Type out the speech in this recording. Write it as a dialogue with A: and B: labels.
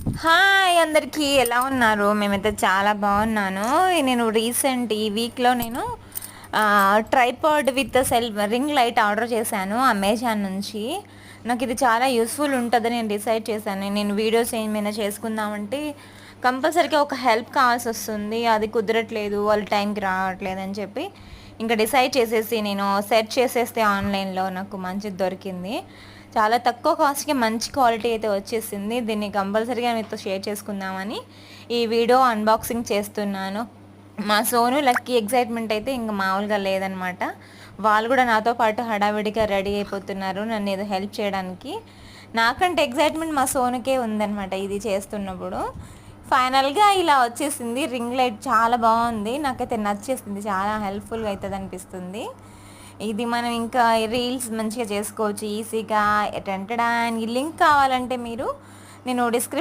A: Hi అందరికీ ఎలా ఉన్నారు? మేమైతే చాలా బాగున్నాను. నేను రీసెంట్ ఈ వీక్లో నేను tripod with ring light order చేశాను అమెజాన్ నుంచి. నాకు ఇది చాలా యూస్ఫుల్ ఉంటుందని నేను డిసైడ్ చేశాను. నేను వీడియోస్ ఏమైనా చేసుకుందామంటే కంపల్సరీగా ఒక హెల్ప్ కావాల్సి వస్తుంది, అది కుదరట్లేదు, వాళ్ళు టైంకి రావట్లేదు అని చెప్పి ఇంకా డిసైడ్ చేసేసి నేను సెర్చ్ చేసేస్తే ఆన్లైన్లో నాకు మంచిది దొరికింది. చాలా తక్కువ కాస్ట్కి మంచి క్వాలిటీ అయితే వచ్చేసింది. దీన్ని కంపల్సరీగా మీతో షేర్ చేసుకుందామని ఈ వీడియో అన్బాక్సింగ్ చేస్తున్నాను. మా సోను లక్కీ ఎగ్జైట్మెంట్ అయితే ఇంక మామూలుగా లేదనమాట. వాళ్ళు కూడా నాతో పాటు హడావిడిగా రెడీ అయిపోతున్నారు నన్ను ఏదో హెల్ప్ చేయడానికి. నాకంటే ఎగ్జైట్మెంట్ మా సోనుకే ఉందనమాట ఇది చేస్తున్నప్పుడు. ఫైనల్గా ఇలా వచ్చేసింది. రింగ్ లైట్ చాలా బాగుంది, నాకైతే నచ్చేసింది, చాలా హెల్ప్ఫుల్గా అవుతుంది అనిపిస్తుంది. ఇది మనం ఇంకా రీల్స్ మంచిగా చేసుకోవచ్చు ఈజీగా. ఎటంటడా ఈ లింక్ కావాలంటే మీరు నేను డిస్క్రిప్షన్